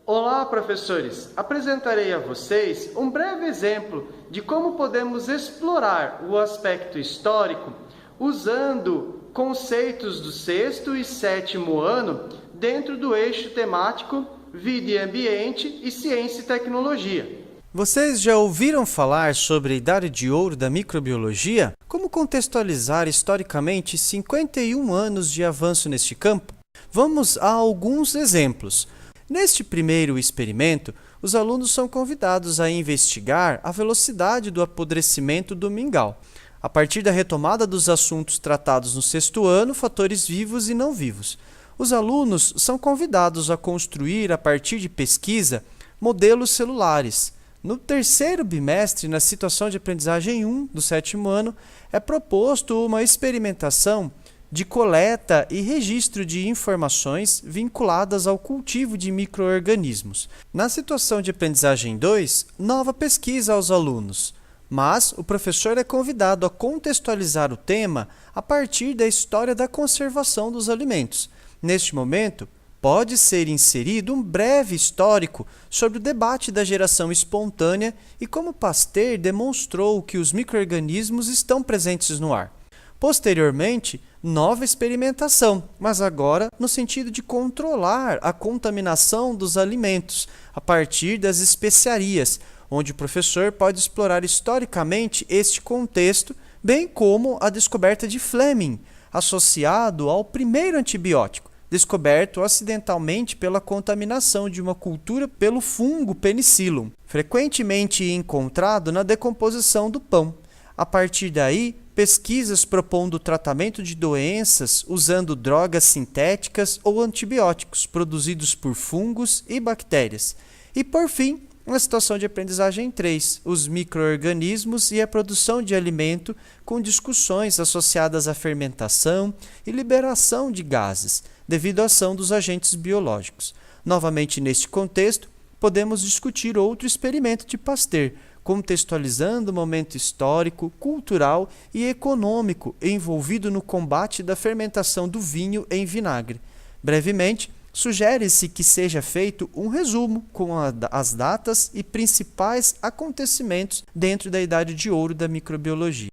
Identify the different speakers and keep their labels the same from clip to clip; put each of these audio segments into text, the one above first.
Speaker 1: Olá, professores! Apresentarei a vocês um breve exemplo de como podemos explorar o aspecto histórico usando conceitos do 6º e 7º ano dentro do eixo temático Vida e Ambiente e Ciência e Tecnologia.
Speaker 2: Vocês já ouviram falar sobre a Idade de Ouro da microbiologia? Como contextualizar historicamente 51 anos de avanço neste campo? Vamos a alguns exemplos. Neste primeiro experimento, os alunos são convidados a investigar a velocidade do apodrecimento do mingau, a partir da retomada dos assuntos tratados no 6º ano, fatores vivos e não vivos. Os alunos são convidados a construir, a partir de pesquisa, modelos celulares. No terceiro bimestre, na situação de aprendizagem 1 do 7º ano, é proposto uma experimentação de coleta e registro de informações vinculadas ao cultivo de micro-organismos. Na situação de aprendizagem 2, nova pesquisa aos alunos, mas o professor é convidado a contextualizar o tema a partir da história da conservação dos alimentos. Neste momento, pode ser inserido um breve histórico sobre o debate da geração espontânea e como Pasteur demonstrou que os micro-organismos estão presentes no ar. Posteriormente, nova experimentação, mas agora no sentido de controlar a contaminação dos alimentos a partir das especiarias, onde o professor pode explorar historicamente este contexto, bem como a descoberta de Fleming, associado ao primeiro antibiótico, descoberto acidentalmente pela contaminação de uma cultura pelo fungo Penicillium, frequentemente encontrado na decomposição do pão. A partir daí, pesquisas propondo o tratamento de doenças usando drogas sintéticas ou antibióticos produzidos por fungos e bactérias. E, por fim, na situação de aprendizagem 3, os micro-organismos e a produção de alimento com discussões associadas à fermentação e liberação de gases, devido à ação dos agentes biológicos. Novamente, neste contexto, podemos discutir outro experimento de Pasteur, contextualizando o momento histórico, cultural e econômico envolvido no combate da fermentação do vinho em vinagre. Brevemente, sugere-se que seja feito um resumo com as datas e principais acontecimentos dentro da Idade de Ouro da microbiologia.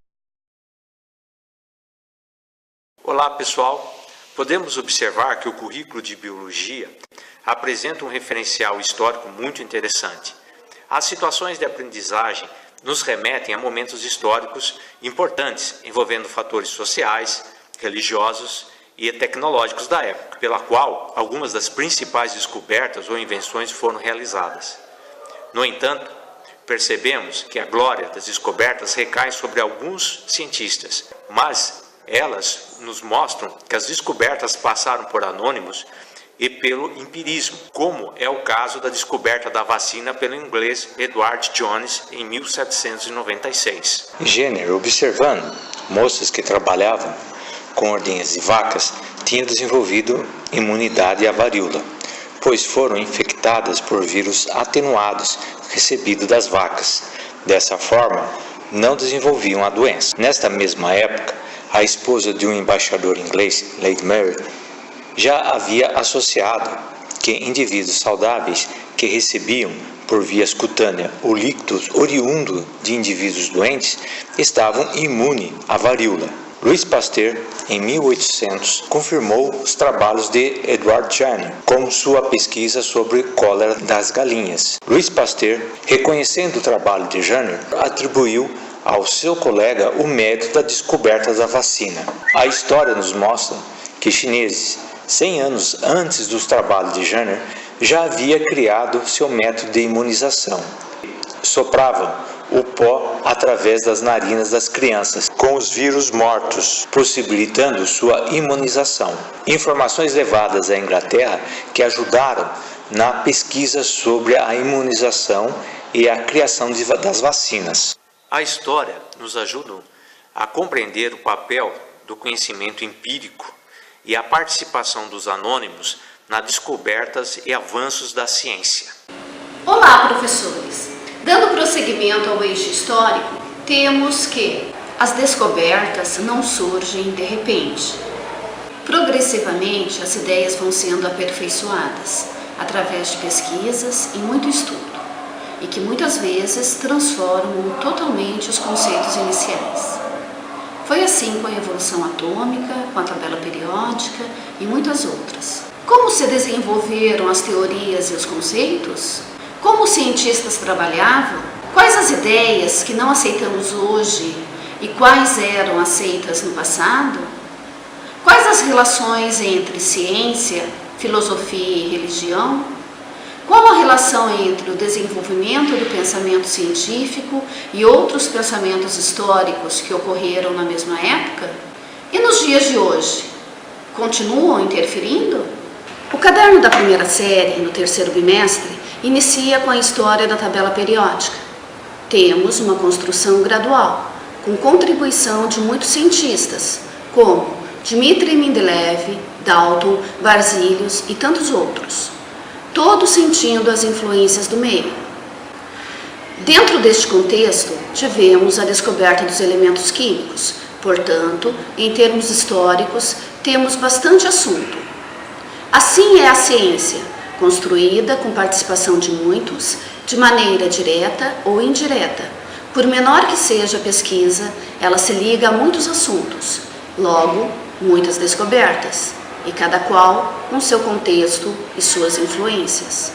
Speaker 3: Olá, pessoal! Podemos observar que o currículo de Biologia apresenta um referencial histórico muito interessante. As situações de aprendizagem nos remetem a momentos históricos importantes, envolvendo fatores sociais, religiosos e tecnológicos da época, pela qual algumas das principais descobertas ou invenções foram realizadas. No entanto, percebemos que a glória das descobertas recai sobre alguns cientistas, mas elas nos mostram que as descobertas passaram por anônimos e pelo empirismo, como é o caso da descoberta da vacina pelo inglês Edward Jones em 1796.
Speaker 4: Jenner, observando moças que trabalhavam com ordenhas de vacas, tinham desenvolvido imunidade à varíola, pois foram infectadas por vírus atenuados recebidos das vacas. Dessa forma, não desenvolviam a doença. Nesta mesma época, a esposa de um embaixador inglês, Lady Mary, já havia associado que indivíduos saudáveis que recebiam por vias cutâneas o líquido oriundo de indivíduos doentes estavam imunes à varíola. Louis Pasteur, em 1800, confirmou os trabalhos de Edward Jenner, como sua pesquisa sobre cólera das galinhas. Louis Pasteur, reconhecendo o trabalho de Jenner, atribuiu ao seu colega o mérito da descoberta da vacina. A história nos mostra que chineses, 100 anos antes dos trabalhos de Jenner, já havia criado seu método de imunização. Sopravam o pó através das narinas das crianças com os vírus mortos, possibilitando sua imunização. Informações levadas à Inglaterra que ajudaram na pesquisa sobre a imunização e a criação das vacinas.
Speaker 3: A história nos ajuda a compreender o papel do conhecimento empírico e a participação dos anônimos nas descobertas e avanços da ciência.
Speaker 5: Olá, professores! Dando prosseguimento ao eixo histórico, temos que as descobertas não surgem de repente. Progressivamente, as ideias vão sendo aperfeiçoadas através de pesquisas e muito estudo, e que muitas vezes transformam totalmente os conceitos iniciais. Foi assim com a evolução atômica, com a tabela periódica e muitas outras. Como se desenvolveram as teorias e os conceitos? Como os cientistas trabalhavam? Quais as ideias que não aceitamos hoje e quais eram aceitas no passado? Quais as relações entre ciência, filosofia e religião? Qual a relação entre o desenvolvimento do pensamento científico e outros pensamentos históricos que ocorreram na mesma época? E nos dias de hoje, continuam interferindo? O caderno da primeira série, no terceiro bimestre, inicia com a história da tabela periódica. Temos uma construção gradual, com contribuição de muitos cientistas, como Dmitri Mendeleev, Dalton, Berzelius e tantos outros, todos sentindo as influências do meio. Dentro deste contexto, tivemos a descoberta dos elementos químicos, portanto, em termos históricos, temos bastante assunto. Assim é a ciência, construída com participação de muitos, de maneira direta ou indireta. Por menor que seja a pesquisa, ela se liga a muitos assuntos, logo, muitas descobertas, e cada qual com seu contexto e suas influências.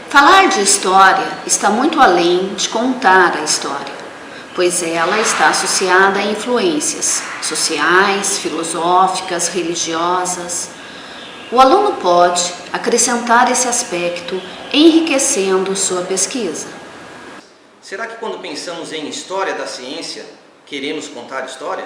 Speaker 5: Falar de história está muito além de contar a história, pois ela está associada a influências sociais, filosóficas, religiosas. O aluno pode acrescentar esse aspecto, enriquecendo sua pesquisa.
Speaker 6: Será que quando pensamos em história da ciência, queremos contar história?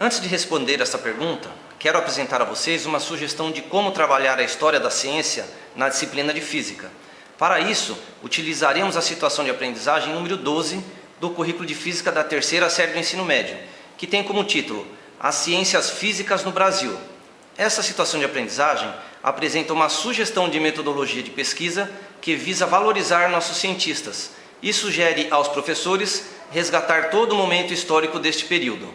Speaker 6: Antes de responder essa pergunta, quero apresentar a vocês uma sugestão de como trabalhar a história da ciência na disciplina de Física. Para isso, utilizaremos a situação de aprendizagem número 12 do currículo de Física da terceira série do ensino médio, que tem como título As Ciências Físicas no Brasil. Essa situação de aprendizagem apresenta uma sugestão de metodologia de pesquisa que visa valorizar nossos cientistas e sugere aos professores resgatar todo o momento histórico deste período.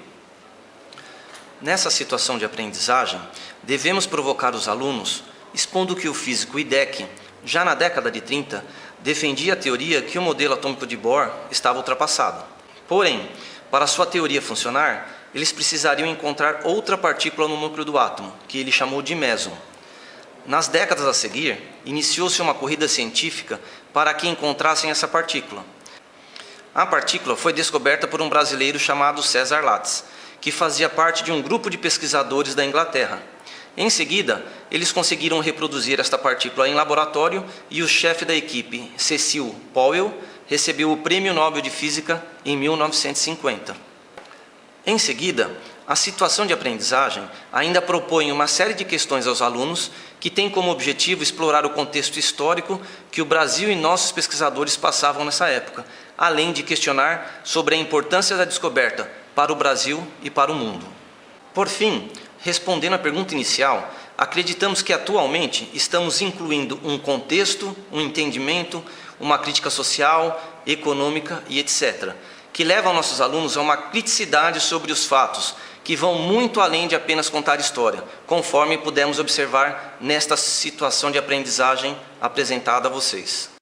Speaker 6: Nessa situação de aprendizagem, devemos provocar os alunos, expondo que o físico Hideki, já na década de 30, defendia a teoria que o modelo atômico de Bohr estava ultrapassado. Porém, para sua teoria funcionar, eles precisariam encontrar outra partícula no núcleo do átomo, que ele chamou de méson. Nas décadas a seguir, iniciou-se uma corrida científica para que encontrassem essa partícula. A partícula foi descoberta por um brasileiro chamado César Lattes, que fazia parte de um grupo de pesquisadores da Inglaterra. Em seguida, eles conseguiram reproduzir esta partícula em laboratório e o chefe da equipe, Cecil Powell, recebeu o Prêmio Nobel de Física em 1950. Em seguida, a situação de aprendizagem ainda propõe uma série de questões aos alunos que tem como objetivo explorar o contexto histórico que o Brasil e nossos pesquisadores passavam nessa época, além de questionar sobre a importância da descoberta para o Brasil e para o mundo. Por fim, respondendo à pergunta inicial, acreditamos que atualmente estamos incluindo um contexto, um entendimento, uma crítica social, econômica e etc., que levam nossos alunos a uma criticidade sobre os fatos, que vão muito além de apenas contar história, conforme pudemos observar nesta situação de aprendizagem apresentada a vocês.